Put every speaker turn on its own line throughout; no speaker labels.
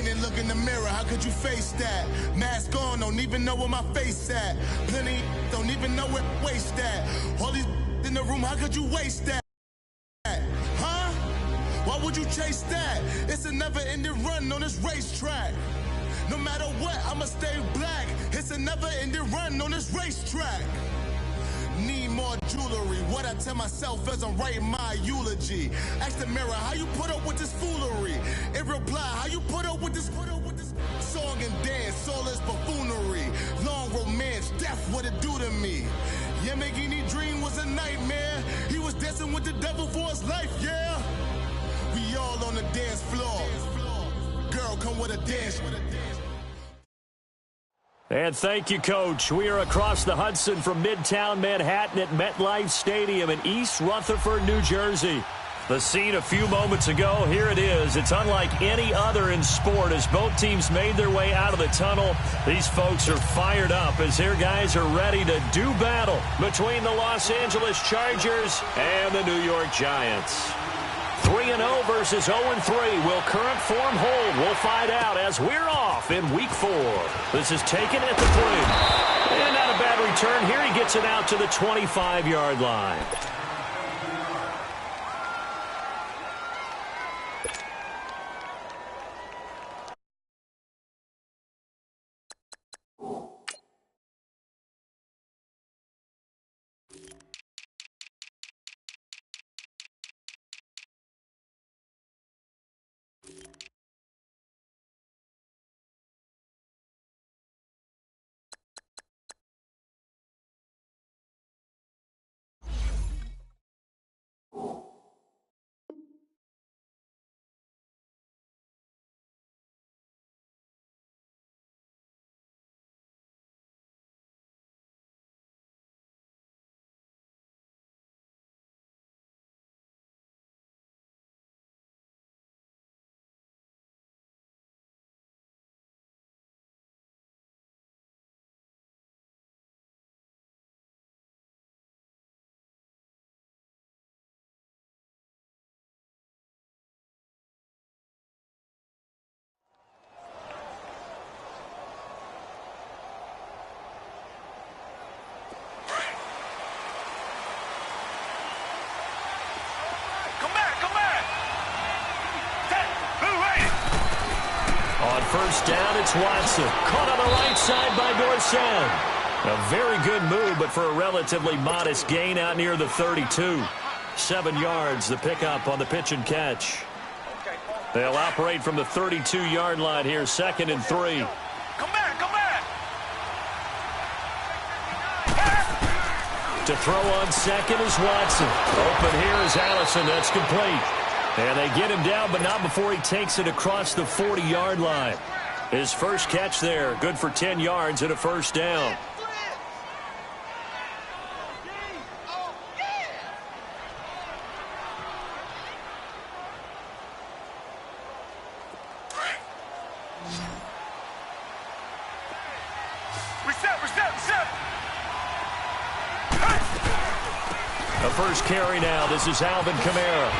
and look in the mirror, how could you face that? Mask on, don't even know where my face at. Plenty don't even know where waste at. All these in the room, how could you waste that? Huh? Why would you chase that? It's a never-ending run on this racetrack. No matter what, I'ma stay black. It's a never-ending run on this racetrack. Need more jewelry. What I tell myself as I'm writing my eulogy. Ask the mirror, how you put up with this foolery? It reply, how you put up with this song and dance, all this buffoonery. Long romance, death, what it do to me? Yamagini dream was a nightmare. He was dancing with the devil for his life, yeah. We all on the dance floor. Girl, come with a dance.
And thank you, Coach. We are across the Hudson from Midtown Manhattan at MetLife Stadium in East Rutherford, New Jersey. The scene a few moments ago, here it is. It's unlike any other in sport as both teams made their way out of the tunnel. These folks are fired up as their guys are ready to do battle between the Los Angeles Chargers and the New York Giants. 3-0 versus 0-3. Will current form hold? We'll find out as we're off in Week 4. This is taken at the 3. And not a bad return here. He gets it out to the 25-yard line. First down, it's Watson. Caught on the right side by Dorsett. A very good move, but for a relatively modest gain out near the 32. 7 yards, the pickup on the pitch and catch. They'll operate from the 32-yard line here, 2nd and 3.
Come back.
To throw on second is Watson. Open here is Allison. That's complete. And they get him down, but not before he takes it across the 40-yard line. His first catch there, good for 10 yards and a first down.
Reset.
The first carry now. This is Alvin Kamara.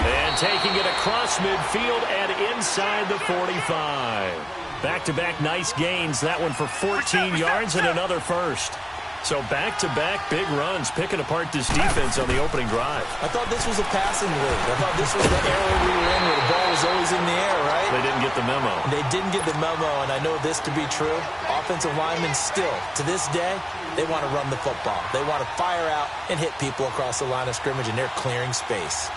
And taking it across midfield and inside the 45. Back-to-back nice gains. That one for 14 yards and another first. So back-to-back big runs, picking apart this defense on the opening drive.
I thought this was a passing league. I thought this was the era we were in where the ball was always in the air, right?
They didn't get the memo.
They didn't get the memo, and I know this to be true. Offensive linemen still, to this day, they want to run the football. They want to fire out and hit people across the line of scrimmage, and they're clearing space.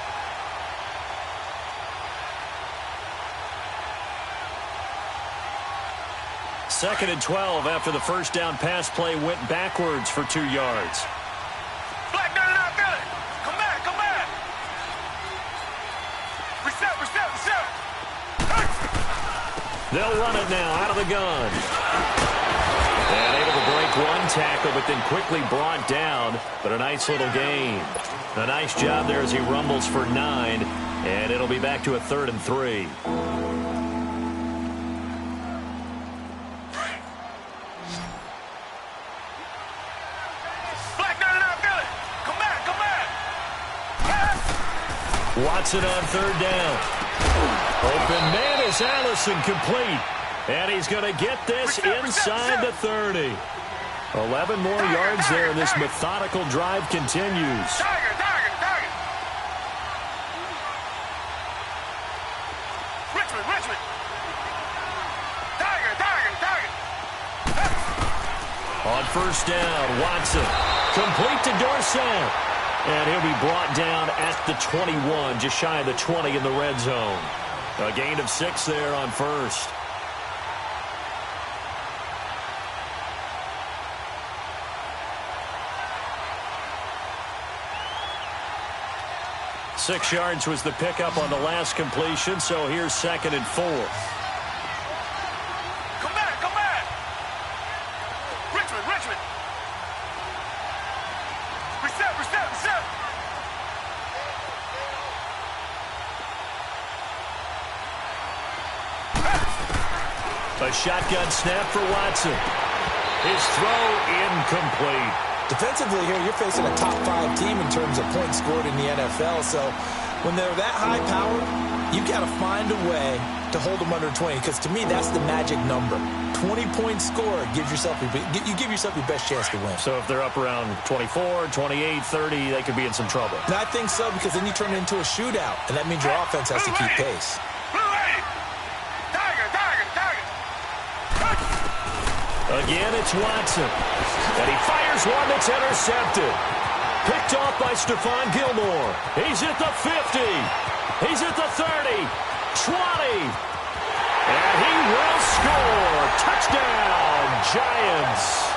Second and 12 after the first down pass play went backwards for 2 yards.
Black, got it out, got it. Come back. Reset.
They'll run it now out of the gun. And able to break one tackle, but then quickly brought down. But a nice little gain. A nice job there as he rumbles for 9. And it'll be back to a 3rd and 3. Watson on 3rd down. Open man is Allison, complete. And he's going to get this inside the 30. 11 more yards there, and this methodical drive continues.
Tiger. Richmond. Tiger.
On first down, Watson. Complete to Dorsett. And he'll be brought down at the 21, just shy of the 20 in the red zone. A gain of 6 there on first. Six yards was the pickup on the last completion, so here's 2nd and 4.
Come back. Richmond. Reset.
A shotgun snap for Watson. His throw incomplete.
Defensively here, you're facing a top 5 team in terms of points scored in the NFL. So when they're that high powered, you got to find a way to hold them under 20. Because to me, that's the magic number. 20 points scored gives yourself you give yourself your best chance to win.
So if they're up around 24, 28, 30, they could be in some trouble.
And I think so, because then you turn it into a shootout, and that means your offense has to keep pace.
Again, it's Watson. And he fires one that's intercepted. Picked off by Stephon Gilmore. He's at the 50. He's at the 30. 20. And he will score. Touchdown, Giants.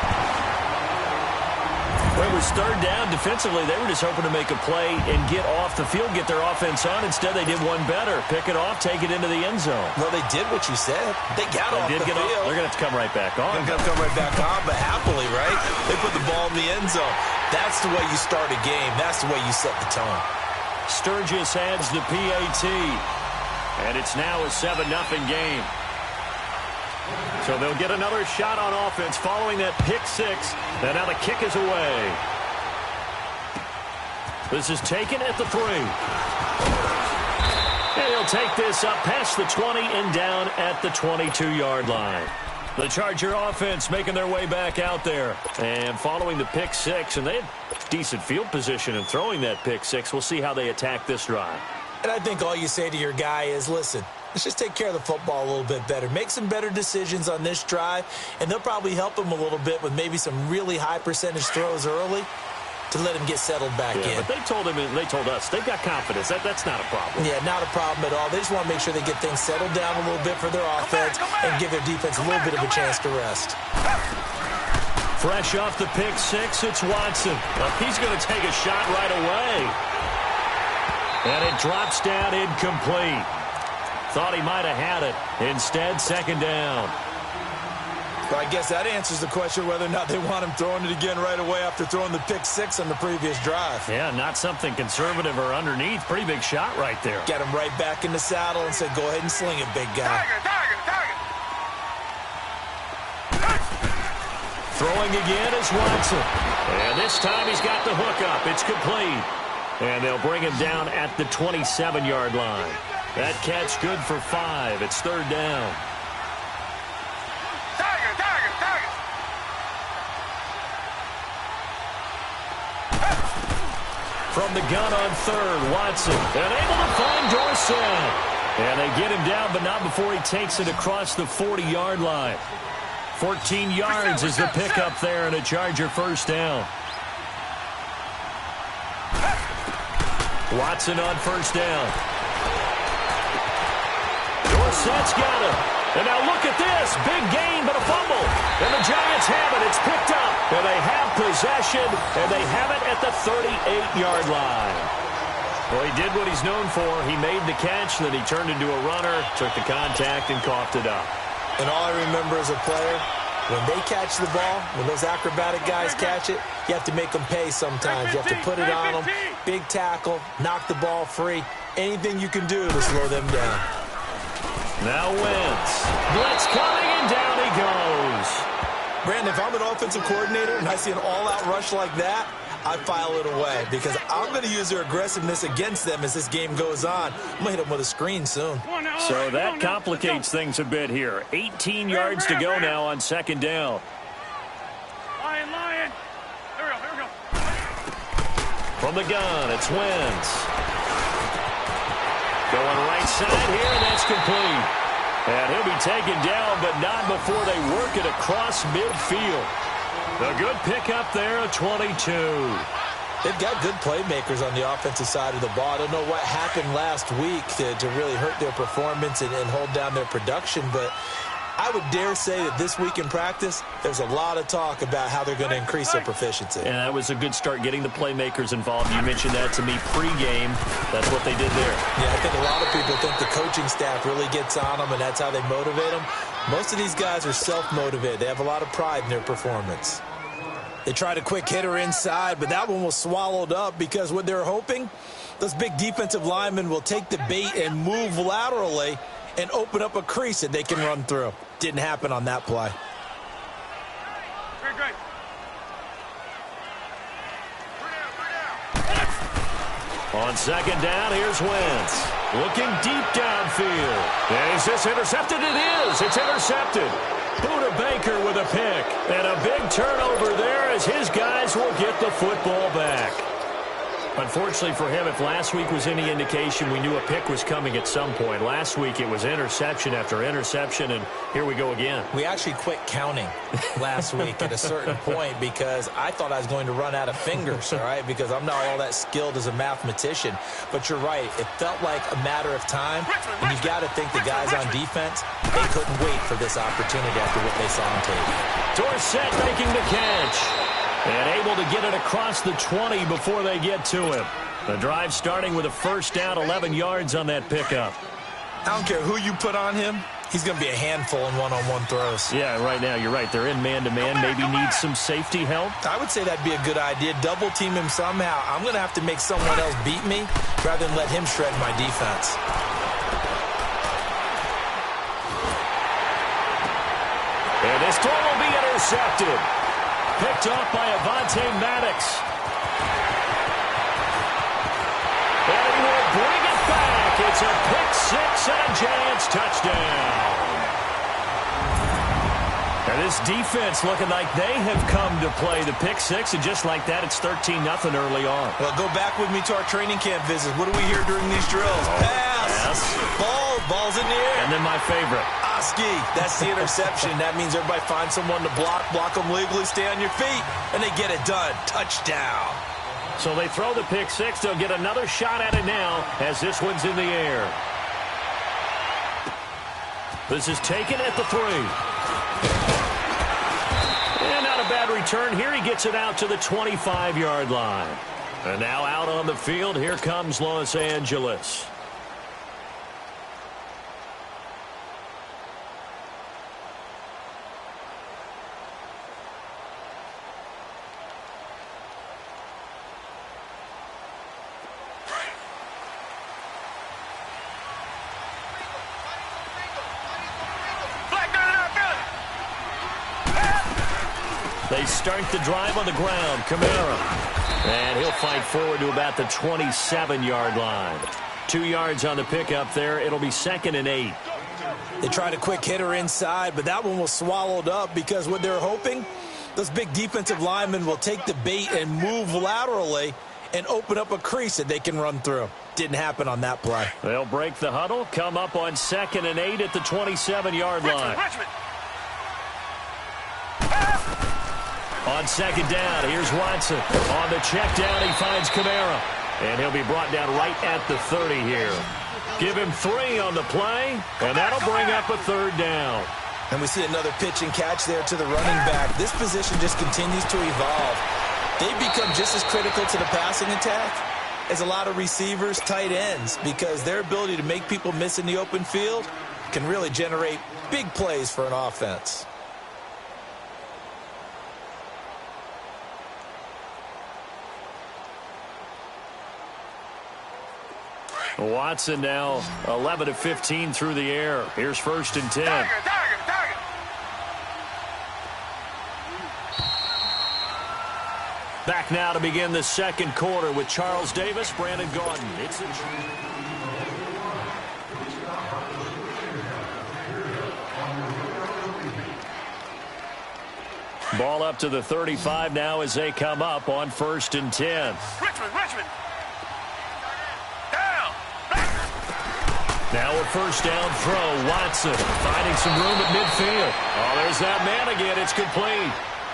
Well, it was third down. Defensively, they were just hoping to make a play and get off the field, get their offense on. Instead, they did one better. Pick it off, take it into the end zone.
Well, they did what you said. They got off the field.
They're going to have to come right back on.
They're going to come right back on, but happily, right? They put the ball in the end zone. That's the way you start a game. That's the way you set the tone.
Sturgis adds the PAT. And it's now a 7-0 game. So they'll get another shot on offense following that pick 6. And now the kick is away. This is taken at the 3. And he'll take this up past the 20 and down at the 22-yard line. The Charger offense making their way back out there. And following the pick 6, and they had decent field position in throwing that pick 6. We'll see how they attack this drive.
And I think all you say to your guy is, listen, let's just take care of the football a little bit better. Make some better decisions on this drive, and they'll probably help him a little bit with maybe some really high percentage throws early to let him get settled back in.
But they told him, and they told us, they've got confidence. That's not a problem.
Yeah, not a problem at all. They just want to make sure they get things settled down a little bit for their offense and give their defense a little bit of a chance to rest.
Fresh off the pick 6, it's Watson. He's going to take a shot right away. And it drops down incomplete. Thought he might have had it. Instead, 2nd down.
Well, I guess that answers the question whether or not they want him throwing it again right away after throwing the pick 6 on the previous drive.
Yeah, not something conservative or underneath. Pretty big shot right there.
Get him right back in the saddle and say, go ahead and sling it, big guy.
Tiger.
Throwing again is Watson. And this time he's got the hook up. It's complete. And they'll bring him down at the 27-yard line. That catch good for 5. It's 3rd down.
Tiger.
From the gun on 3rd, Watson. And able to find Dorsett. And they get him down, but not before he takes it across the 40-yard line. 14 yards is the pickup there, and a Charger first down. Watson on first down. Dorsett's got him. And now look at this. Big gain, but a fumble. And the Giants have it. It's picked up. And they have possession. And they have it at the 38-yard line. Well, he did what he's known for. He made the catch, then he turned into a runner, took the contact, and coughed it up.
And all I remember as a player, when they catch the ball, when those acrobatic guys catch it, you have to make them pay sometimes. You have to put it on them. Big tackle, knock the ball free. Anything you can do to slow them down.
Now Wentz. Blitz coming, and down he goes.
Brandon, if I'm an offensive coordinator and I see an all-out rush like that, I file it away because I'm going to use their aggressiveness against them as this game goes on. I'm going to hit them with a screen soon.
So that complicates things a bit here. 18 yards to go now on second down.
Lion. Here we go.
From the gun, it's Wentz. Going right side here, and that's complete. And he'll be taken down, but not before they work it across midfield. A good pickup there, a 22.
They've got good playmakers on the offensive side of the ball. I don't know what happened last week to really hurt their performance and hold down their production, but I would dare say that this week in practice, there's a lot of talk about how they're going to increase their proficiency.
And that was a good start, getting the playmakers involved. You mentioned that to me pregame. That's what they did there.
Yeah, I think a lot of people think the coaching staff really gets on them, and that's how they motivate them. Most of these guys are self-motivated. They have a lot of pride in their performance. They tried a quick hitter inside, but that one was swallowed up because what they're hoping, those big defensive linemen will take the bait and move laterally and open up a crease that they can run through. Didn't happen on that play.
Great.
On second down, here's Wentz. Looking deep downfield. Is this intercepted? It is. It's intercepted. Buda Baker with a pick. And a big turnover there as his guys will get the football back. Unfortunately for him, if last week was any indication, we knew a pick was coming at some point. Last week it was interception after interception, and here we go again.
We actually quit counting last week at a certain point because I thought I was going to run out of fingers, all right, because I'm not all that skilled as a mathematician. But you're right. It felt like a matter of time, and you've got to think the guys on defense, they couldn't wait for this opportunity after what they saw on tape.
Dorsett making the catch. And able to get it across the 20 before they get to him. The drive starting with a first down, 11 yards on that pickup.
I don't care who you put on him. He's going to be a handful in one-on-one throws.
Yeah, right now, you're right. They're in man-to-man. Maybe need some safety help.
I would say that'd be a good idea. Double team him somehow. I'm going to have to make someone else beat me rather than let him shred my defense.
And this throw will be intercepted. Picked off by Avonte Maddox. And he will bring it back. It's a pick six and a Giants touchdown. And this defense looking like they have come to play the pick six, and just like that, it's 13-0 early on.
Well, go back with me to our training camp visit. What do we hear during these drills? Pass. Ball's in the air.
And then my favorite.
Oski, that's the interception. That means everybody finds someone to block them legally, stay on your feet, and they get it done. Touchdown.
So they throw the pick six. They'll get another shot at it now as this one's in the air. This is taken at the 3. And not a bad return here. He gets it out to the 25-yard line. And now out on the field, here comes Los Angeles. They start the drive on the ground. Kamara. And he'll fight forward to about the 27-yard line. 2 yards on the pickup there. It'll be 2nd and 8.
They tried a quick hitter inside, but that one was swallowed up because what they're hoping, those big defensive linemen will take the bait and move laterally and open up a crease that they can run through. Didn't happen on that play.
They'll break the huddle, come up on 2nd and 8 at the 27-yard line. On second down, here's Watson. On the check down, he finds Kamara. And he'll be brought down right at the 30 here. Give him 3 on the play, and that'll bring up a 3rd down.
And we see another pitch and catch there to the running back. This position just continues to evolve. They become just as critical to the passing attack as a lot of receivers, tight ends, because their ability to make people miss in the open field can really generate big plays for an offense.
Watson now 11 of 15 through the air. Here's 1st and 10.
Target.
Back now to begin the second quarter with Charles Davis, Brandon Gordon. It's a ball up to the 35 now as they come up on 1st and 10.
Richmond. Down.
Now a first down throw. Watson finding some room at midfield. Oh, there's that man again. It's complete.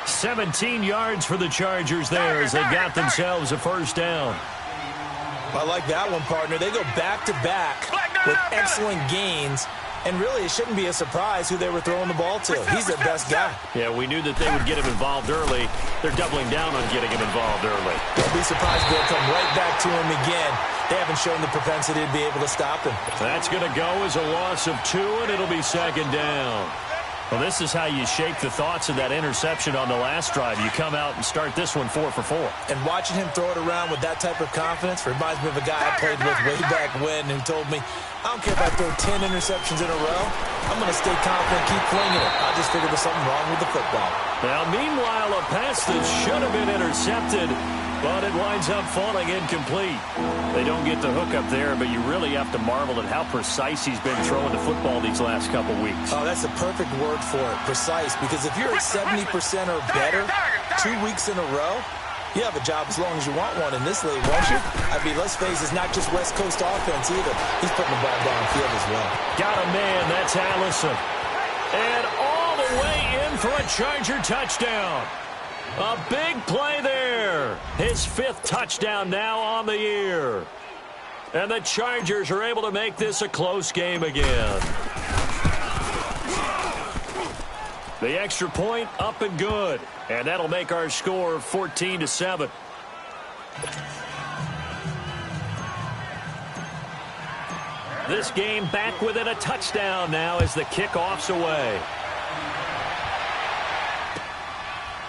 17 yards for the Chargers there as they got themselves a first down.
I like that one, partner. They go back-to-back with excellent gains. And really, it shouldn't be a surprise who they were throwing the ball to. He's their best guy.
Yeah, we knew that they would get him involved early. They're doubling down on getting him involved early.
Don't be surprised they'll come right back to him again. They haven't shown the propensity to be able to stop him.
That's going to go as a loss of 2, and it'll be second down. Well, this is how you shake the thoughts of that interception on the last drive. You come out and start this one 4 for 4.
And watching him throw it around with that type of confidence reminds me of a guy I played with way back when who told me, I don't care if I throw 10 interceptions in a row. I'm going to stay confident, keep flinging it. I just figured there's something wrong with the football.
Now, meanwhile, a pass that should have been intercepted, but it winds up falling incomplete. They don't get the hook up there, but you really have to marvel at how precise he's been throwing the football these last couple weeks.
Oh, that's the perfect word for it, precise, because if you're at 70% or better 2 weeks in a row, you have a job as long as you want one in this league, won't you? I mean, let's face it, it's not just West Coast offense either. He's putting the ball downfield as well.
Got a man, that's Allison. And all the way in for a Charger touchdown. A big play there. His 5th touchdown now on the year. And the Chargers are able to make this a close game again. The extra point up and good. And that'll make our score 14-7. This game back within a touchdown now as the kickoff's away.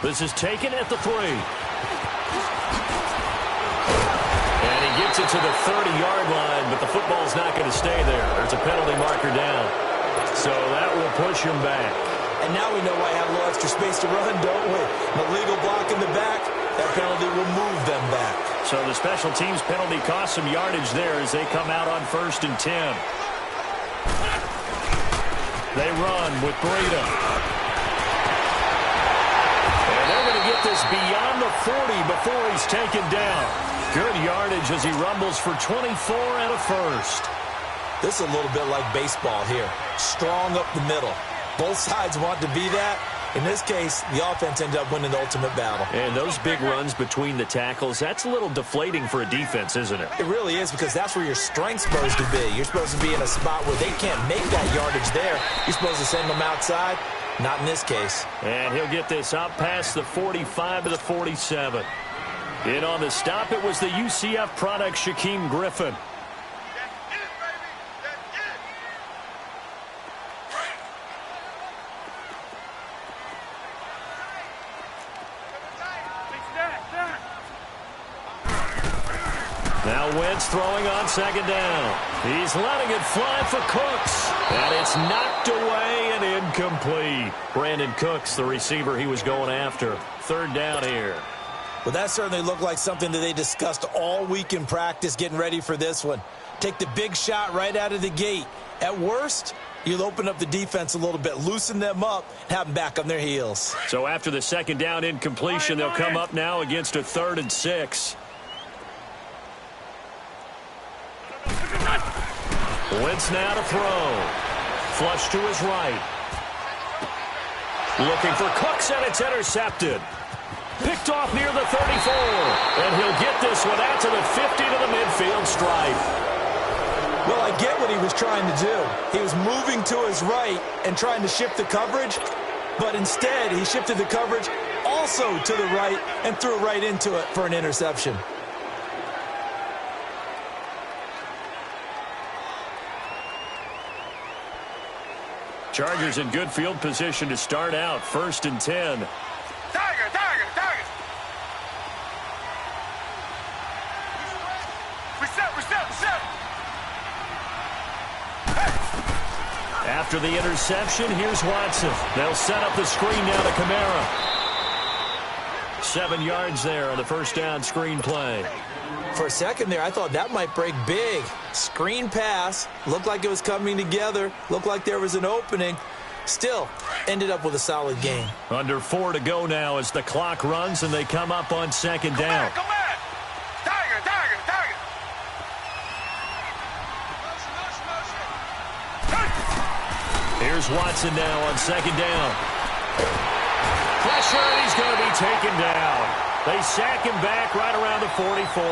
This is taken at the 3. And he gets it to the 30-yard line, but the football's not going to stay there. There's a penalty marker down. So that will push him back.
And now we know why I have a little extra space to run, don't we? An illegal block in the back, that penalty will move them back.
So the special teams penalty costs some yardage there as they come out on 1st and 10. They run with Breida. And they're going to get this beyond the 40 before he's taken down. Good yardage as he rumbles for 24 and a first.
This is a little bit like baseball here. Strong up the middle. Both sides want to be that. In this case, the offense ended up winning the ultimate battle.
And those big runs between the tackles, that's a little deflating for a defense, isn't it?
It really is, because that's where your strength's supposed to be. You're supposed to be in a spot where they can't make that yardage there. You're supposed to send them outside. Not in this case.
And he'll get this up past the 45 to the 47. In on the stop, it was the UCF product, Shaquem Griffin. Now Wentz throwing on 2nd down. He's letting it fly for Cooks. And it's knocked away and incomplete. Brandon Cooks, the receiver he was going after. 3rd down here.
Well, that certainly looked like something that they discussed all week in practice getting ready for this one. Take the big shot right out of the gate. At worst, you'll open up the defense a little bit, loosen them up, and have them back on their heels.
So after the 2nd down incompletion, they'll come up now against a 3rd and 6. Wentz now to throw. Flush to his right. Looking for Cooks, and it's intercepted. Picked off near the 34. And he'll get this one out to the 50 to the midfield stripe.
Well, I get what he was trying to do. He was moving to his right and trying to shift the coverage, but instead he shifted the coverage also to the right and threw right into it for an interception.
Chargers in good field position to start out. 1st and 10.
Tiger. Reset.
After the interception, here's Watson. They'll set up the screen now to Kamara. 7 yards there on the first down screen play.
For a second there, I thought that might break big. Screen pass, looked like it was coming together, looked like there was an opening. Still, ended up with a solid gain.
Under 4 to go now as the clock runs and they come up on second down.
Come back. Tiger.
Here's Watson now on second down. Pressure, and he's going to be taken down. They sack him back right around the 44.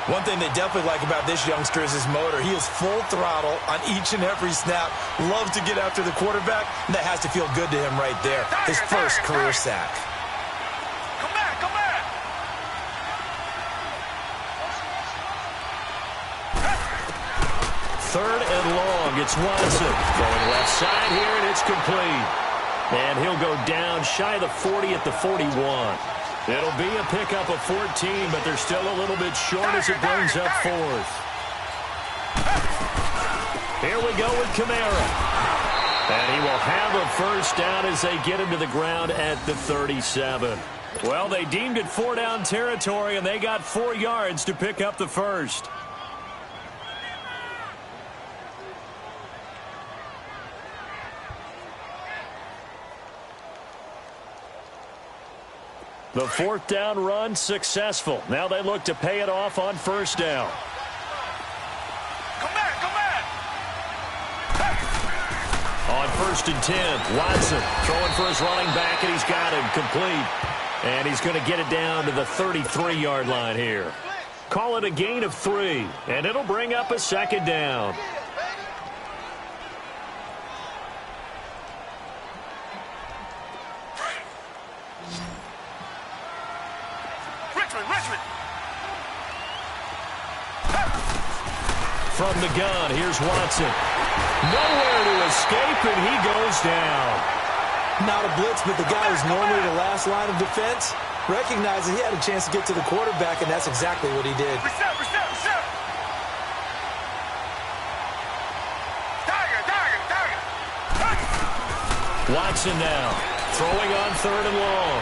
One thing they definitely like about this youngster is his motor. He is full throttle on each and every snap. Loves to get after the quarterback, and that has to feel good to him right there. His first career sack.
Come back.
Third and long. It's Watson going left side here, and it's complete. And he'll go down shy of the 40 at the 41. It'll be a pickup of 14, but they're still a little bit short as it brings up fourth. Here we go with Kamara. And he will have a first down as they get him to the ground at the 37. Well, they deemed it 4-down territory, and they got 4 yards to pick up the first. The 4th down run successful. Now they look to pay it off on first down.
Come back.
On 1st and 10, Watson throwing for his running back, and he's got him complete. And he's going to get it down to the 33-yard line here. Call it a gain of 3, and it'll bring up a second down.
Richmond.
From the gun, here's Watson. Nowhere to escape, and he goes down.
Not a blitz, but the guy who's normally the last line of defense recognized that he had a chance to get to the quarterback, and that's exactly what he did.
Reset. Tiger.
Watson now, throwing on 3rd and long.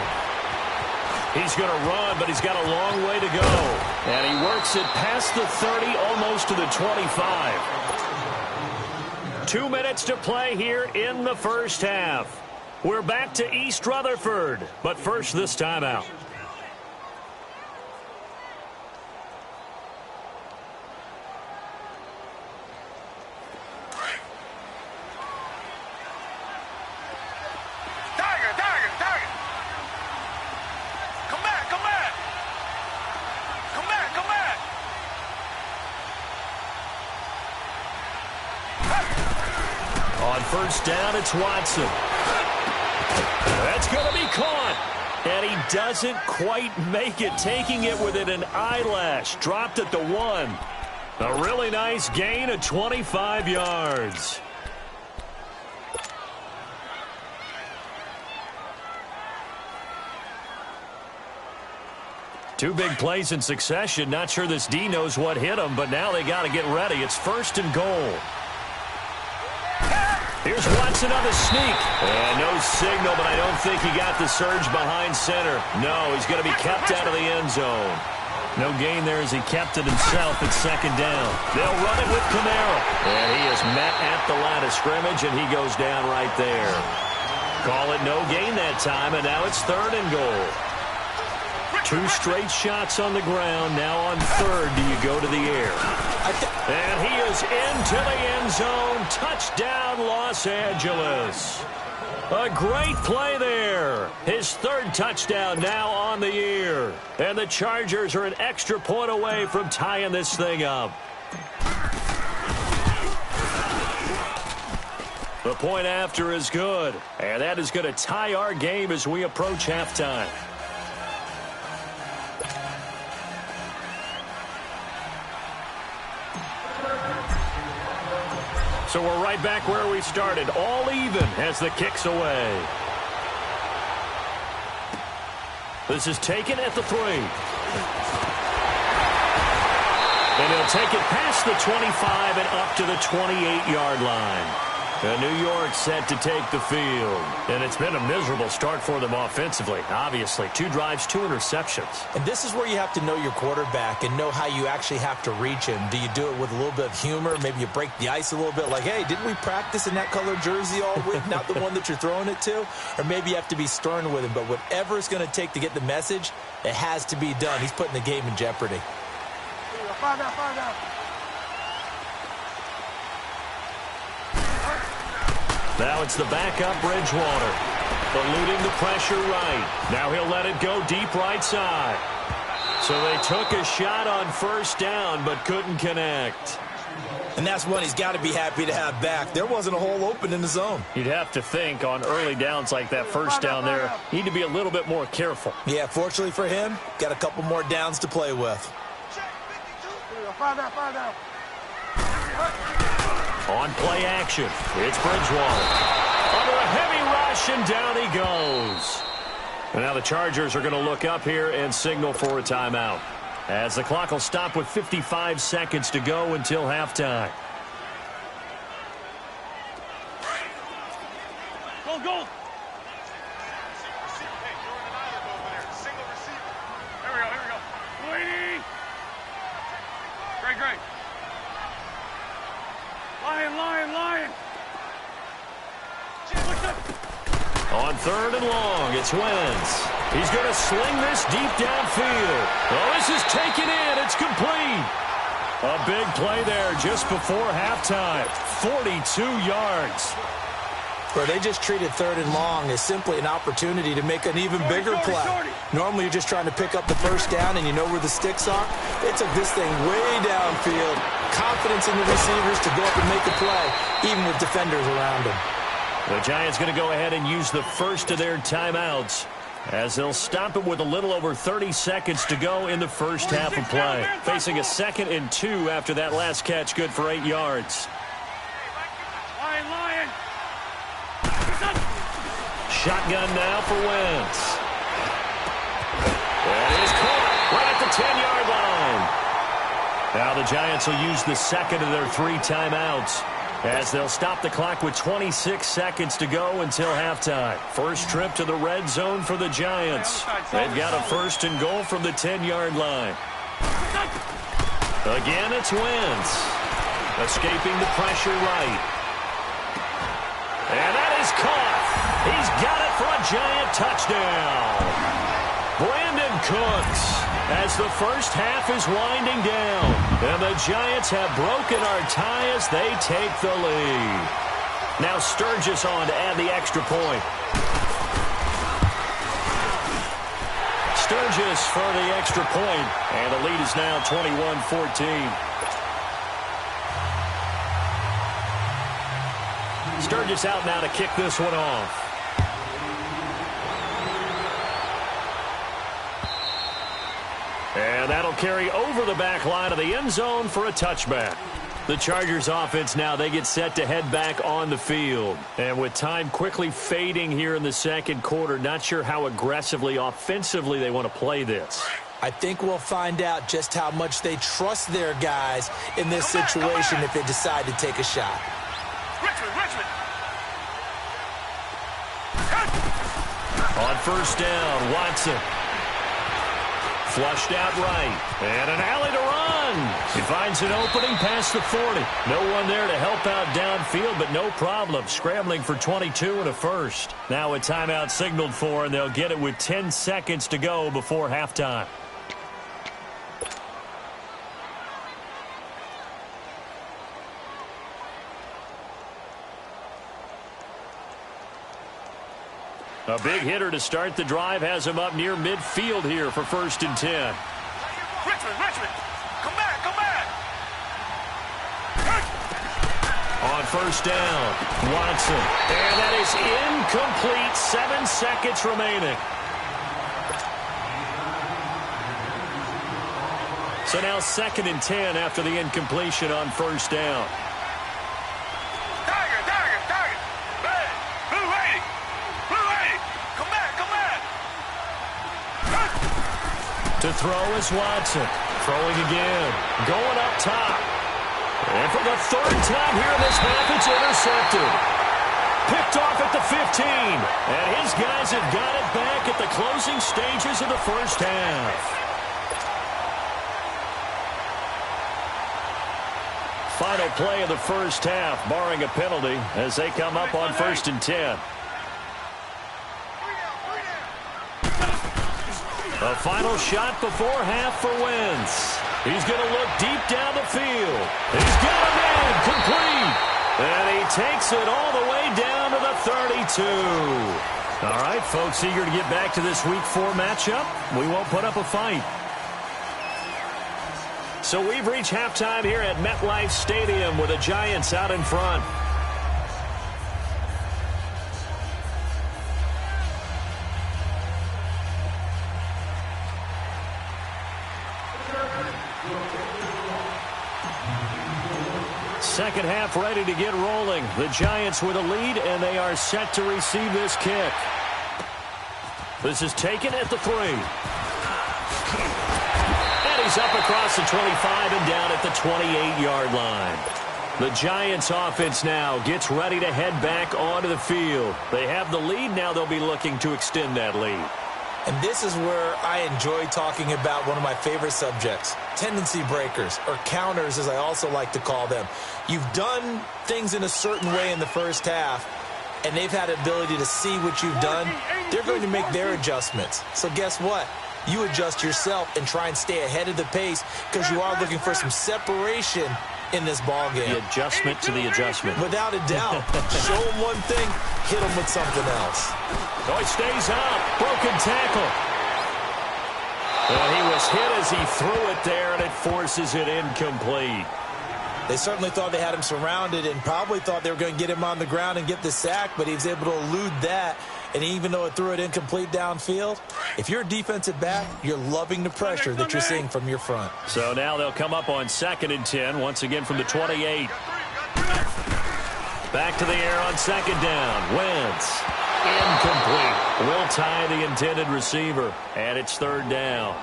He's going to run, but he's got a long way to go. And he works it past the 30, almost to the 25. 2 minutes to play here in the first half. We're back to East Rutherford, but first this timeout. First down, it's Watson. That's going to be caught. And he doesn't quite make it, taking it within an eyelash. Dropped at the 1. A really nice gain of 25 yards. Two big plays in succession. Not sure this D knows what hit him, but now they got to get ready. It's 1st and goal. Here's Watson on the sneak. And no signal, but I don't think he got the surge behind center. No, he's going to be kept out of the end zone. No gain there as he kept it himself at 2nd down. They'll run it with Kamara. And he is met at the line of scrimmage, and he goes down right there. Call it no gain that time, and now it's 3rd and goal. 2 straight shots on the ground. Now on 3rd, do you go to the air? And he is into the end zone. Touchdown, Los Angeles. A great play there. His 3rd touchdown now on the year. And the Chargers are an extra point away from tying this thing up. The point after is good. And that is going to tie our game as we approach halftime. So we're right back where we started, all even as the kick's away. This is taken at the 3. And he'll take it past the 25 and up to the 28-yard line. And New York set to take the field. And it's been a miserable start for them offensively. Obviously, 2 drives, 2 interceptions.
And this is where you have to know your quarterback and know how you actually have to reach him. Do you do it with a little bit of humor? Maybe you break the ice a little bit like, hey, didn't we practice in that color jersey all week, not the one that you're throwing it to? Or maybe you have to be stern with him. But whatever it's going to take to get the message, it has to be done. He's putting the game in jeopardy.
Find out.
Now it's the backup Bridgewater. Eluding the pressure right. Now he'll let it go deep right side. So they took a shot on first down but couldn't connect.
And that's one he's got to be happy to have back. There wasn't a hole open in the zone.
You'd have to think on early downs like that first down there, need to be a little bit more careful.
Yeah, fortunately for him, got a couple more downs to play with.
Find out.
On play action, it's Bridgewater. Under a heavy rush, and down he goes. And now the Chargers are going to look up here and signal for a timeout, as the clock will stop with 55 seconds to go until halftime.
Go. Here we go. Waiting. Great. Lion.
On 3rd and long, it's Wentz. He's going to sling this deep downfield. Oh, this is taken in. It's complete. A big play there just before halftime. 42 yards.
Where they just treated 3rd and long as simply an opportunity to make an even bigger play. Normally you're just trying to pick up the first down and you know where the sticks are. They took this thing way downfield. Confidence in the receivers to go up and make a play, even with defenders around them.
The Giants going to go ahead and use the first of their timeouts, as they'll stop it with a little over 30 seconds to go in the first half of play. Facing a 2nd and 2 after that last catch, good for 8 yards.
Lion.
Shotgun now for Wentz. That is caught right at the 10-yard line. Now the Giants will use the second of their 3 timeouts, as they'll stop the clock with 26 seconds to go until halftime. First trip to the red zone for the Giants. They've got a 1st and goal from the 10-yard line. Again, it's Wentz. Escaping the pressure right. And that is caught. He's got it for a Giant touchdown. Brandon Cooks, as the first half is winding down. And the Giants have broken our tie as they take the lead. Now Sturgis on to add the extra point. Sturgis for the extra point. And the lead is now 21-14. Sturgis out now to kick this one off. And that'll carry over the back line of the end zone for a touchback. The Chargers offense now, they get set to head back on the field. And with time quickly fading here in the second quarter, not sure how aggressively, offensively they want to play this.
I think we'll find out just how much they trust their guys in this situation if they decide to take a shot.
Richmond.
On first down, Watson. Flushed out right. And an alley to run. He finds an opening past the 40. No one there to help out downfield, but no problem. Scrambling for 22 and a first. Now a timeout signaled for, and they'll get it with 10 seconds to go before halftime. A big hitter to start the drive has him up near midfield here for 1st and 10.
Richmond. Come back.
On first down, Watson. And that is incomplete. 7 seconds remaining. So now 2nd and 10 after the incompletion on first down. To throw is Watson. Throwing again. Going up top. And for the third time here in this half, it's intercepted. Picked off at the 15. And his guys have got it back at the closing stages of the first half. Final play of the first half, barring a penalty, as they come up on 1st and 10. A final shot before half for Wentz. He's going to look deep down the field. He's got him in, complete. And he takes it all the way down to the 32. All right, folks, eager to get back to this Week 4 matchup. We won't put up a fight. So we've reached halftime here at MetLife Stadium with the Giants out in front. Second half ready to get rolling. The Giants with a lead, and they are set to receive this kick. This is taken at the 3. And he's up across the 25 and down at the 28-yard line. The Giants offense now gets ready to head back onto the field. They have the lead. Now they'll be looking to extend that lead.
And this is where I enjoy talking about one of my favorite subjects, tendency breakers, or counters as I also like to call them. You've done things in a certain way in the first half, and they've had the ability to see what you've done. They're going to make their adjustments. So guess what? You adjust yourself and try and stay ahead of the pace because you are looking for some separation in this ball game.
The adjustment to the adjustment.
Without a doubt. Show them one thing, hit them with something else.
Oh, he stays up. Broken tackle. And he was hit as he threw it there, and it forces it incomplete.
They certainly thought they had him surrounded and probably thought they were going to get him on the ground and get the sack, but he was able to elude that. And even though it threw it incomplete downfield, if you're a defensive back, you're loving the pressure that you're seeing from your front.
So now they'll come up on 2nd and 10, once again from the 28. Back to the air on 2nd down. Wentz. Incomplete. Will tie the intended receiver, and it's 3rd down.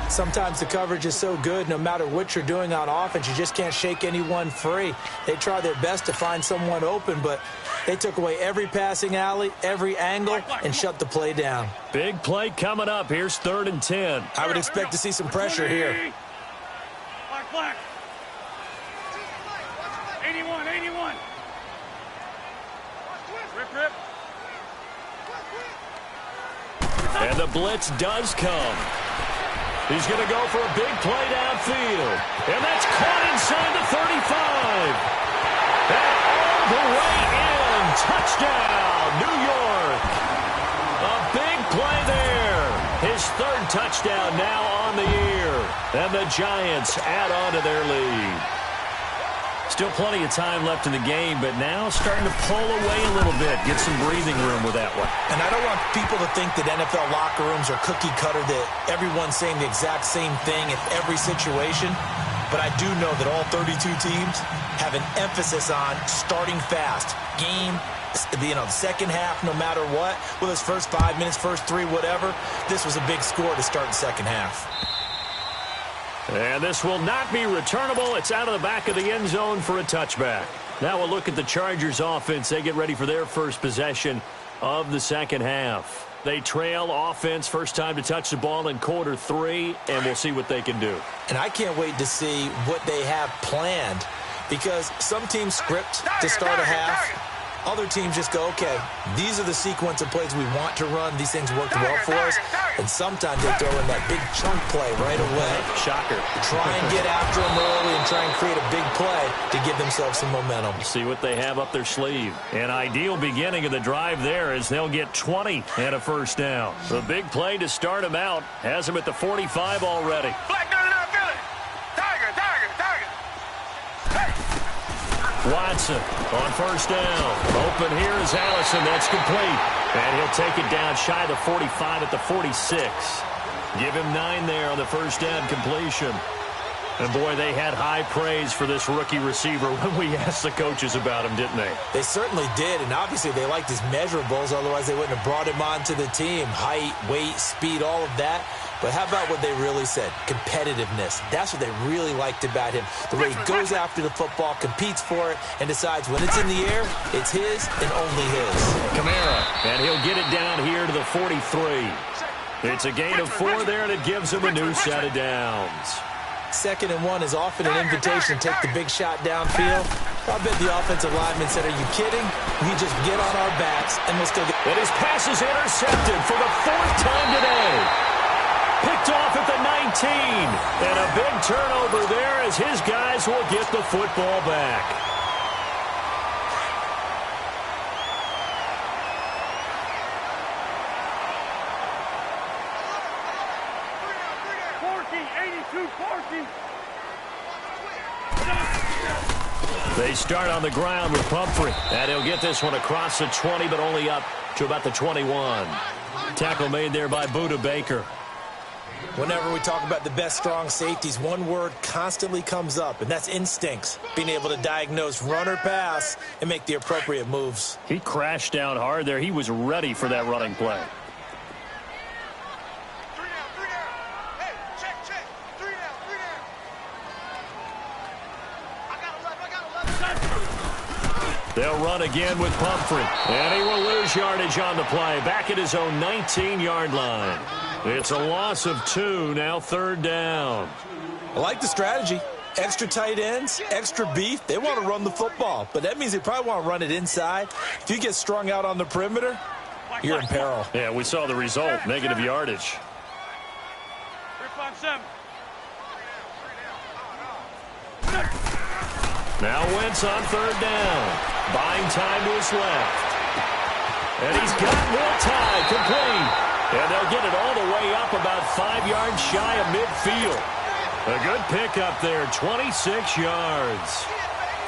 Sometimes the coverage is so good, no matter what you're doing on offense, you just can't shake anyone free. They try their best to find someone open, but they took away every passing alley, every angle, and shut the play down.
Big play coming up. Here's 3rd and 10.
I would expect to see some pressure here.
Black. 81. Rip.
And the blitz does come. He's going to go for a big play downfield. And that's caught inside the 35. And all the way in. Touchdown, New York. A big play there. His 3rd touchdown now on the year. And the Giants add on to their lead. Still plenty of time left in the game, but now starting to pull away a little bit. Get some breathing room with that one.
And I don't want people to think that NFL locker rooms are cookie cutter, that everyone's saying the exact same thing in every situation. But I do know that all 32 teams have an emphasis on starting fast. Game, the second half, no matter what, whether it's first 5 minutes, first 3, whatever, this was a big score to start the second half.
And this will not be returnable. It's out of the back of the end zone for a touchback. Now we'll look at the Chargers offense. They get ready for their first possession of the second half. They trail offense, first time to touch the ball in quarter 3, and we'll see what they can do.
And I can't wait to see what they have planned, because some teams script to start a half. Other teams just go, okay, these are the sequence of plays we want to run. These things worked well for us. And sometimes they throw in that big chunk play right away.
Shocker.
Try and get after them early and try and create a big play to give themselves some momentum.
See what they have up their sleeve. An ideal beginning of the drive there as they'll get 20 and a first down. The big play to start them out has them at the 45 already.
Black, no, Billy. Tiger. Hey.
Watson on first down. Open here is Allison. That's complete. And he'll take it down shy of the 45 at the 46. Give him 9 there on the first down completion. And, boy, they had high praise for this rookie receiver when we asked the coaches about him, didn't they?
They certainly did, and obviously they liked his measurables. Otherwise, they wouldn't have brought him onto the team. Height, weight, speed, all of that. But how about what they really said? Competitiveness. That's what they really liked about him. The way he goes after the football, competes for it, and decides when it's in the air, it's his and only his.
Kamara, and he'll get it down here to the 43. It's a gain of 4 there, and it gives him a new set of downs.
2nd and 1 is often an invitation to take the big shot downfield. I bet the offensive lineman said, are you kidding? We just get on our backs, and we'll still get...
And his pass is intercepted for the 4th time today. Picked off at the 19. And a big turnover there as his guys will get the football back. They start on the ground with Pumphrey. And he'll get this one across the 20, but only up to about the 21. Tackle made there by Buda Baker.
Whenever we talk about the best strong safeties, one word constantly comes up, and that's instincts. Being able to diagnose run or pass and make the appropriate moves.
He crashed down hard there. He was ready for that running play. They'll run again with Pumphrey. And he will lose yardage on the play. Back at his own 19-yard line. It's a loss of 2, now 3rd down.
I like the strategy. Extra tight ends, extra beef. They want to run the football, but that means they probably want to run it inside. If you get strung out on the perimeter, you're in peril.
Yeah, we saw the result, negative yardage.
3-5-7.
Now Wentz on 3rd down. Buying time to his left. And he's got more time complete. And they'll get it all the way up about 5 yards shy of midfield. A good pickup there, 26 yards.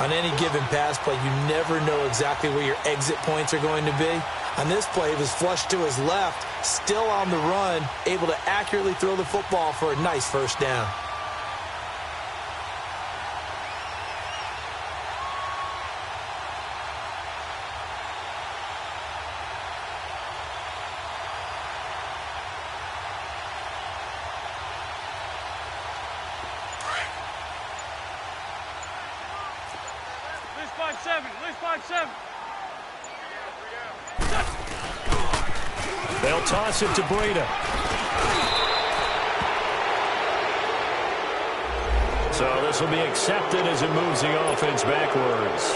On any given pass play, you never know exactly where your exit points are going to be. On this play, it was flushed to his left, still on the run, able to accurately throw the football for a nice 1st down.
They'll toss it to Breida. So this will be accepted as it moves the offense backwards.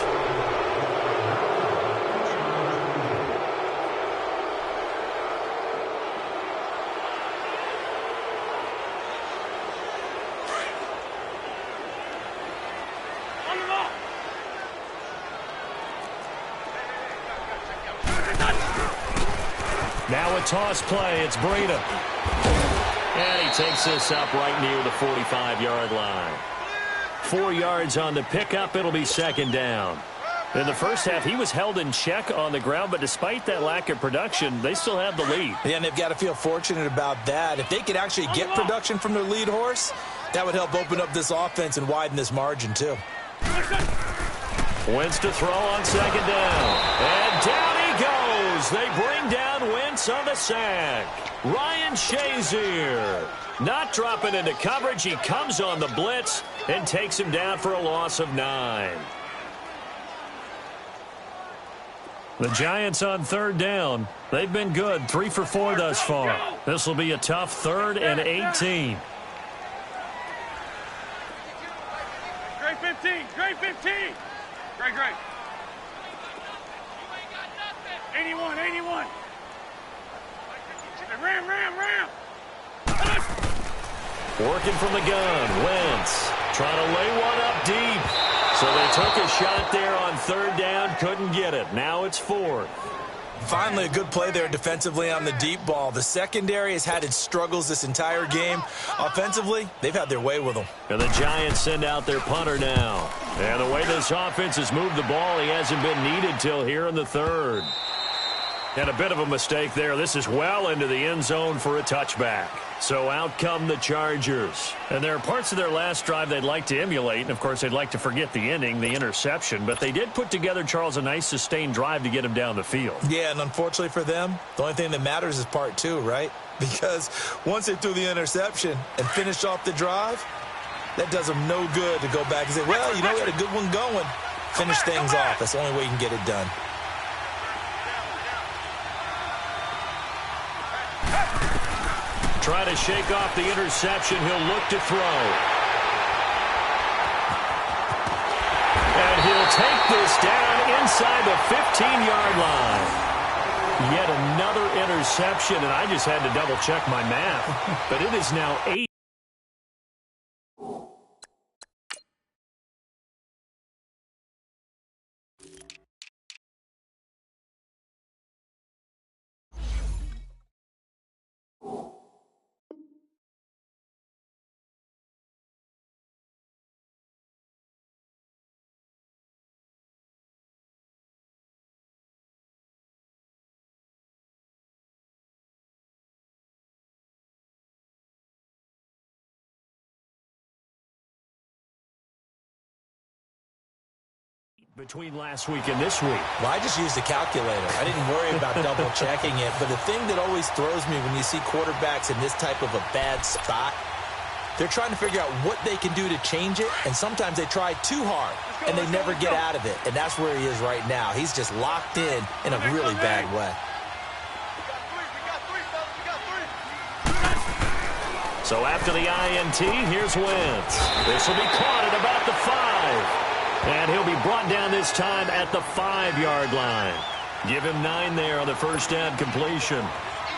Now a toss play. It's Breida. And he takes this up right near the 45-yard line. 4 yards on the pickup. It'll be 2nd down. In the first half, he was held in check on the ground, but despite that lack of production, they still have the lead.
Yeah, and they've got to feel fortunate about that. If they could actually get production from their lead horse, that would help open up this offense and widen this margin, too.
Wentz to throw on 2nd down. And down he goes. They bring down Wentz on the sack. Ryan Shazier not dropping into coverage. He comes on the blitz and takes him down for a loss of 9. The Giants on 3rd down. They've been good, 3 for 4 thus far. This will be a tough 3rd and 18.
Great 15, great 15. Great. 81. Ram.
Working from the gun, Wentz trying to lay one up deep. So they took a shot there on 3rd down, couldn't get it. Now it's 4th.
Finally, a good play there defensively on the deep ball. The secondary has had its struggles this entire game. Offensively, they've had their way with them.
And the Giants send out their punter now. And the way this offense has moved the ball, he hasn't been needed till here in the 3rd. And a bit of a mistake there. This is well into the end zone for a touchback. So out come the Chargers. And there are parts of their last drive they'd like to emulate. And, of course, they'd like to forget the ending, the interception. But they did put together, Charles, a nice sustained drive to get him down the field.
Yeah, and unfortunately for them, the only thing that matters is part two, right? Because once they threw the interception and finished off the drive, that does them no good to go back and say, well, you know, we had a good one going. Finish things off. That's the only way you can get it done.
Try to shake off the interception. He'll look to throw. And he'll take this down inside the 15-yard line. Yet another interception, and I just had to double-check my math. But it is now 8. Between last week and this week.
Well, I just used a calculator. I didn't worry about double-checking it. But the thing that always throws me when you see quarterbacks in this type of a bad spot, they're trying to figure out what they can do to change it, and sometimes they try too hard, and they never get out of it. And that's where he is right now. He's just locked in a really bad way.
So after the INT, here's Wentz. This will be caught at about the 5. And he'll be brought down this time at the 5-yard line. Give him 9 there on the first down completion.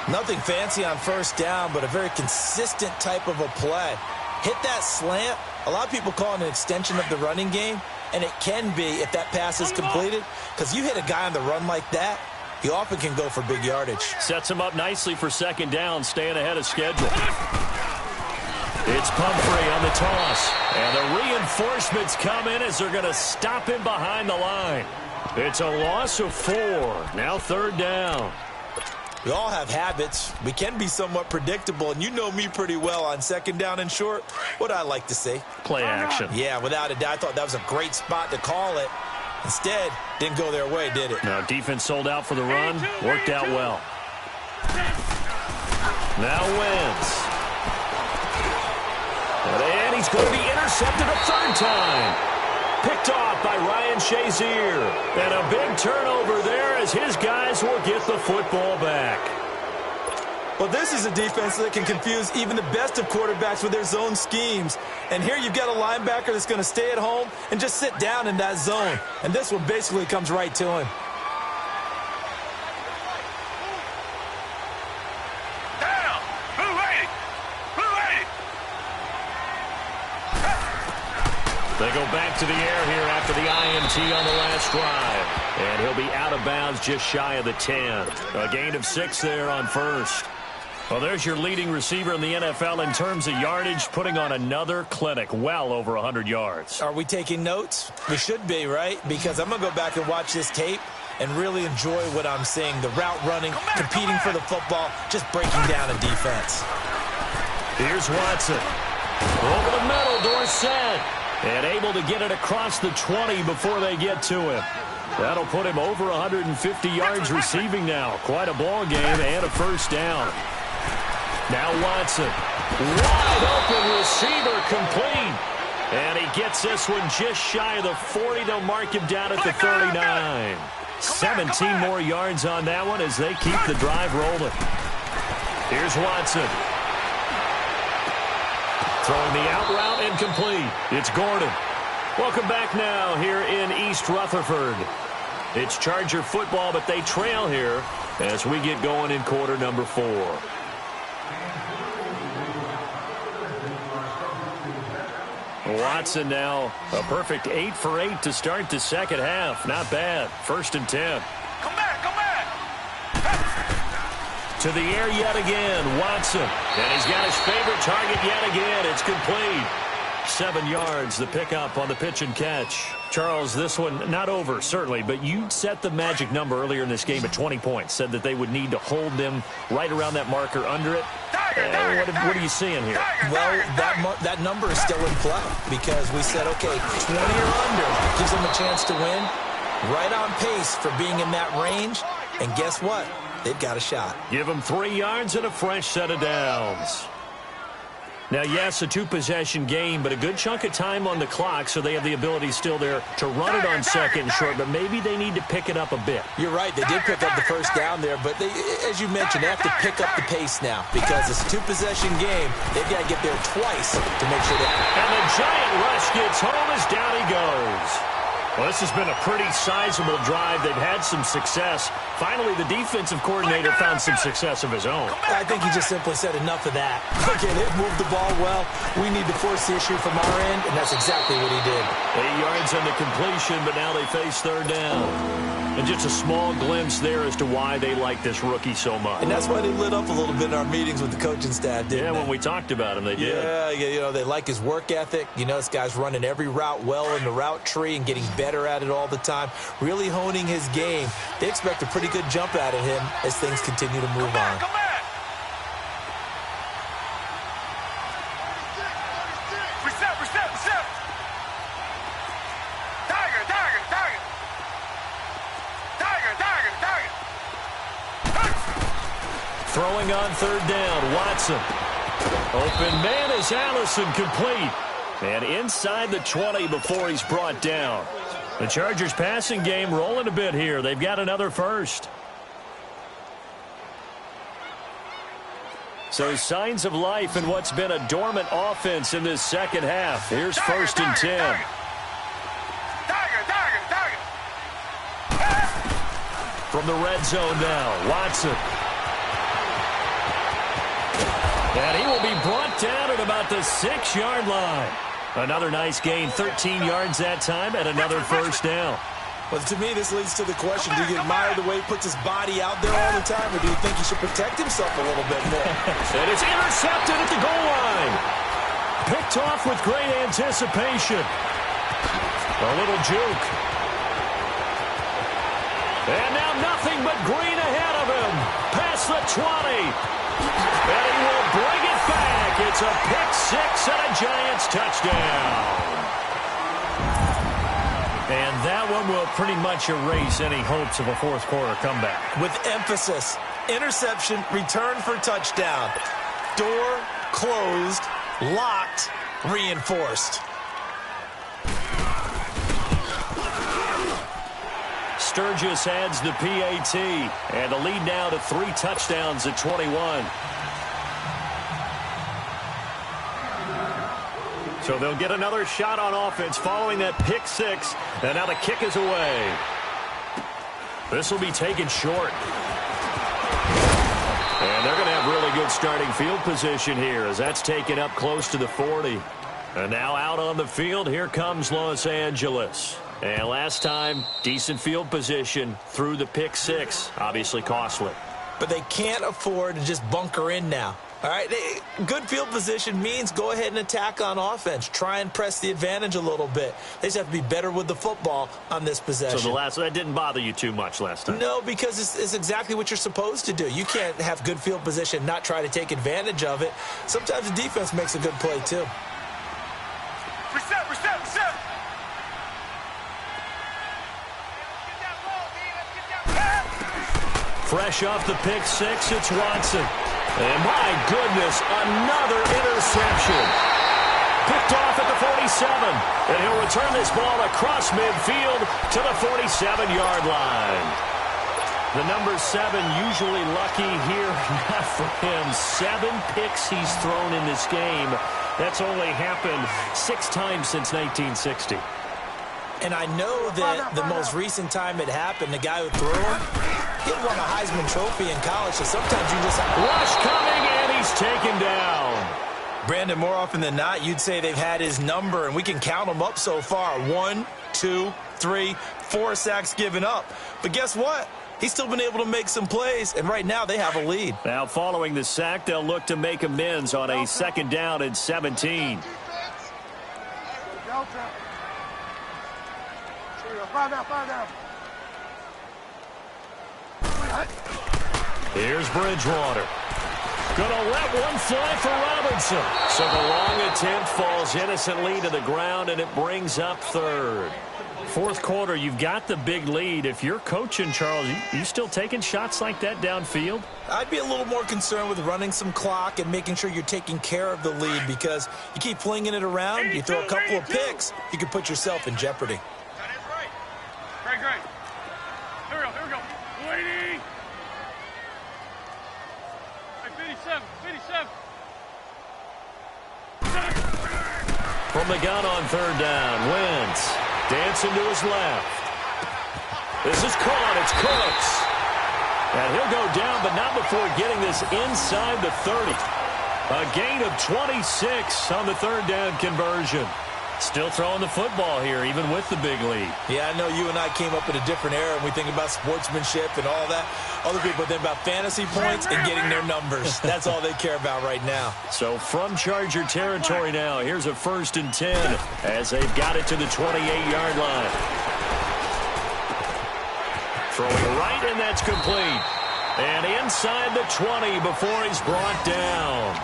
Nothing fancy on first down, but a very consistent type of a play. Hit that slant. A lot of people call it an extension of the running game, and it can be if that pass is completed, because you hit a guy on the run like that, he often can go for big yardage.
Sets him up nicely for second down, staying ahead of schedule. It's Pumphrey on the toss. And the reinforcements come in as they're going to stop him behind the line. It's a loss of 4. Now third down.
We all have habits. We can be somewhat predictable, and you know me pretty well on second down and short. What I like to say?
Play action.
Yeah, without a doubt. I thought that was a great spot to call it. Instead, didn't go their way, did it?
Now defense sold out for the run. Worked out well. Now Wentz. And he's going to be intercepted a third time. Picked off by Ryan Shazier. And a big turnover there as his guys will get the football back.
Well, this is a defense that can confuse even the best of quarterbacks with their zone schemes. And here you've got a linebacker that's going to stay at home and just sit down in that zone. And this one basically comes right to him.
They go back to the air here after the INT on the last drive. And he'll be out of bounds just shy of the 10. A gain of 6 there on first. Well, there's your leading receiver in the NFL in terms of yardage, putting on another clinic, well over 100 yards.
Are we taking notes? We should be, right? Because I'm going to go back and watch this tape and really enjoy what I'm seeing. The route running, competing for the football, just breaking down a defense.
Here's Watson. Over the middle, Dorsett. And able to get it across the 20 before they get to him. That'll put him over 150 yards receiving now. Quite a ball game and a first down. Now Watson. Wide open receiver complete. And he gets this one just shy of the 40. They'll mark him down at the 39. 17 more yards on that one as they keep the drive rolling. Here's Watson. Throwing the out route incomplete. It's Gordon. Welcome back now here in East Rutherford. It's Charger football, but they trail here as we get going in quarter number 4. Watson now a perfect 8 for 8 to start the second half. Not bad. First and 10.
Come back, come back.
To the air yet again, Watson. And he's got his favorite target yet again. It's complete. 7 yards, the pickup on the pitch and catch. Charles, this one not over, certainly, but you set the magic number earlier in this game at 20 points, said that they would need to hold them right around that marker under it. What are you seeing here?
Well, that number is still in play because we said, okay, 20 or under gives them a chance to win. Right on pace for being in that range. And guess what? They've got a shot.
Give them 3 yards and a fresh set of downs. Now, yes, a 2-possession game, but a good chunk of time on the clock, so they have the ability still there to run it on second and short, but maybe they need to pick it up a bit.
You're right. They did pick up the first down there, but they, as you mentioned, they have to pick up the pace now because it's a 2-possession game. They've got to get there twice to make sure that.
And the giant rush gets home as down he goes. Well, this has been a pretty sizable drive. They've had some success. Finally, the defensive coordinator found some success of his own.
I think he just simply said enough of that. Okay, they've moved the ball well. We need to force the issue from our end, and that's exactly what he did.
8 yards on the completion, but now they face third down. And just a small glimpse there as to why they like this rookie so much.
And that's why they lit up a little bit in our meetings with the coaching staff, didn't they?
When we talked about him, they did.
Yeah, you know, they like his work ethic. You know, this guy's running every route well in the route tree and getting better at it all the time, really honing his game. They expect a pretty good jump out of him as things continue to move on.
Come back. Reset. Tiger.
Throwing on third down, Watson. Open man is Allison, complete. And inside the 20 before he's brought down. The Chargers passing game rolling a bit here. They've got another first. So signs of life in what's been a dormant offense in this second half. Here's first and 10. From the red zone now, Watson. And he will be brought down at about the 6-yard line. Another nice gain, 13 yards that time, and another first down.
Well, to me, this leads to the question, do you admire the way he puts his body out there all the time, or do you think he should protect himself a little bit more?
And it's intercepted at the goal line. Picked off with great anticipation. A little juke. And now nothing but green ahead of him. Past the 20. And he will bring it back. It's a pick six and a Giants touchdown. And that one will pretty much erase any hopes of a fourth quarter comeback.
With emphasis, interception, return for touchdown. Door closed, locked, reinforced.
Sturgis adds the PAT, and the lead now to 3 touchdowns at 21. So they'll get another shot on offense following that pick six, and now the kick is away. This will be taken short. And they're going to have really good starting field position here as that's taken up close to the 40. And now out on the field, here comes Los Angeles. And last time, decent field position through the pick six. Obviously costly.
But they can't afford to just bunker in now. All right, good field position means go ahead and attack on offense. Try and press the advantage a little bit. They just have to be better with the football on this possession.
So that didn't bother you too much last time?
No, because it's exactly what you're supposed to do. You can't have good field position and not try to take advantage of it. Sometimes the defense makes a good play, too.
Reset.
Fresh off the pick six, it's Watson. And my goodness, another interception. Picked off at the 47. And he'll return this ball across midfield to the 47-yard line. The number 7 usually lucky here. Not for him. 7 picks he's thrown in this game. That's only happened 6 times since 1960.
And I know that the most recent time it happened, the guy who threw him, he won a Heisman Trophy in college, so sometimes you just have...
Rush coming, and he's taken down.
Brandon, more often than not, you'd say they've had his number, and we can count them up so far. 1, 2, 3, 4 sacks given up. But guess what? He's still been able to make some plays, and right now they have a lead.
Now, following the sack, they'll look to make amends on a 2nd down and 17.
Delta. Fire down.
Here's Bridgewater. Gonna let one fly for Robinson. So the long attempt falls innocently to the ground, and it brings up third. Fourth quarter, you've got the big lead. If you're coaching, Charles, you still taking shots like that downfield?
I'd be a little more concerned with running some clock and making sure you're taking care of the lead, because you keep flinging it around, you throw a couple of picks, you can put yourself in jeopardy.
That is right. Great. Here we go. Waiting. Hey, 57.
From the gun on third down, Wentz dancing to his left. This is caught. It's Cooks. And he'll go down, but not before getting this inside the 30. A gain of 26 on the third down conversion. Still throwing the football here, even with the big lead.
Yeah, I know you and I came up in a different era, and we think about sportsmanship and all that. Other people think about fantasy points and getting their numbers. That's all they care about right now.
So from Charger territory now, here's a 1st and 10 as they've got it to the 28-yard line. Throwing right, and that's complete. And inside the 20 before he's brought down.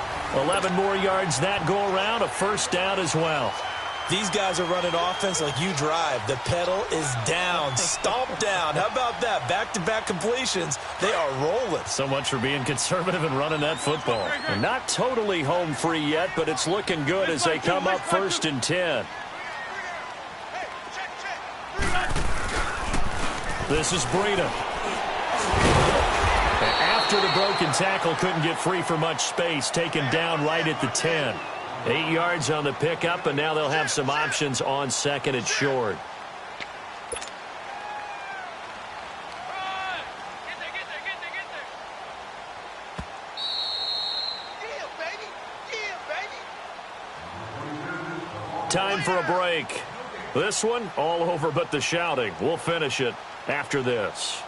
11 more yards that go around, a 1st down as well.
These guys are running offense like you drive. The pedal is down, stomp down. How about that? Back-to-back completions. They are rolling.
So much for being conservative and running that football. They're not totally home free yet, but it's looking good as they come up 1st and 10. This is Breida. After the broken tackle, couldn't get free for much space, taken down right at the 10. 8 yards on the pickup, and now they'll have some options on 2nd and short. Time for a break. This one, all over but the shouting. We'll finish it after this.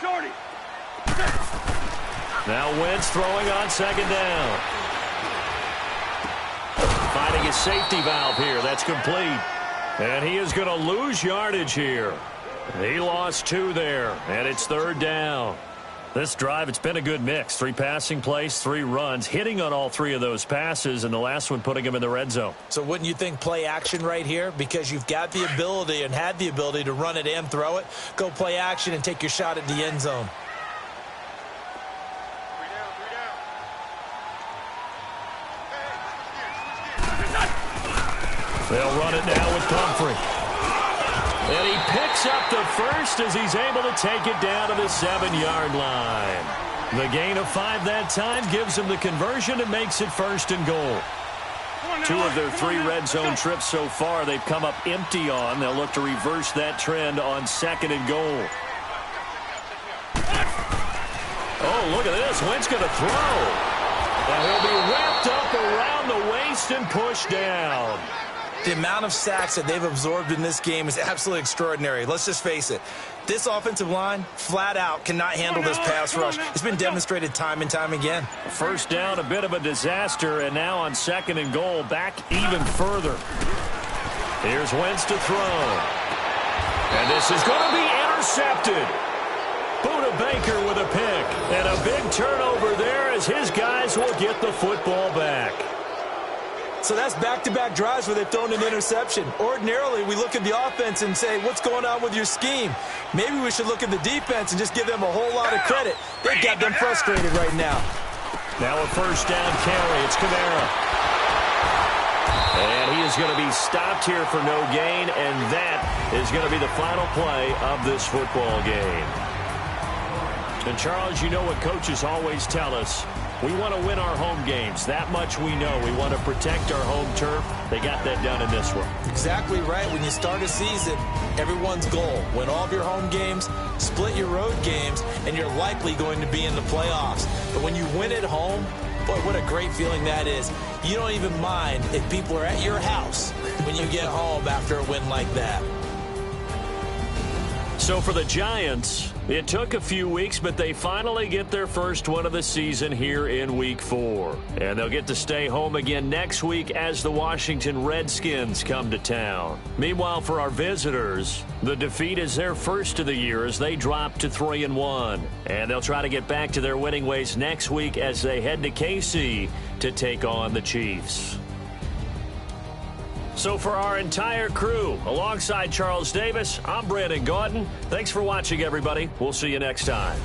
Shorty.
Now Wentz throwing on 2nd down. Finding his safety valve here. That's complete. And he is going to lose yardage here. He lost 2 there, and it's 3rd down. This drive, it's been a good mix. 3 passing plays, 3 runs, hitting on all 3 of those passes, and the last one putting him in the red zone.
So wouldn't you think play action right here? Because you've got the ability and had the ability to run it and throw it. Go play action and take your shot at the end zone.
They'll run it now with Pumphrey. And he picks up the first as he's able to take it down to the 7-yard line. The gain of 5 that time gives him the conversion and makes it 1st and goal. 2 of their 3 red zone trips so far they've come up empty on. They'll look to reverse that trend on 2nd and goal. Oh, look at this. Wentz going to throw. And he'll be wrapped up around the waist and pushed down.
The amount of sacks that they've absorbed in this game is absolutely extraordinary. Let's just face it. This offensive line, flat out, cannot handle this pass rush. It's been demonstrated time and time again.
1st down, a bit of a disaster, and now on 2nd and goal, back even further. Here's Wentz to throw. And this is going to be intercepted. Buda Baker with a pick. And a big turnover there as his guys will get the football back.
So that's back-to-back drives where they've thrown an interception. Ordinarily, we look at the offense and say, what's going on with your scheme? Maybe we should look at the defense and just give them a whole lot of credit. They've got them frustrated right now.
Now a 1st down carry. It's Kamara. And he is going to be stopped here for no gain, and that is going to be the final play of this football game. And, Charles, you know what coaches always tell us. We want to win our home games. That much we know. We want to protect our home turf. They got that done in this one.
Exactly right. When you start a season, everyone's goal, win all of your home games, split your road games, and you're likely going to be in the playoffs. But when you win at home, boy, what a great feeling that is. You don't even mind if people are at your house when you get home after a win like that.
So for the Giants, it took a few weeks, but they finally get their first one of the season here in Week 4. And they'll get to stay home again next week as the Washington Redskins come to town. Meanwhile, for our visitors, the defeat is their first of the year as they drop to 3-1. And they'll try to get back to their winning ways next week as they head to KC to take on the Chiefs. So for our entire crew, alongside Charles Davis, I'm Brandon Gaudin. Thanks for watching, everybody. We'll see you next time.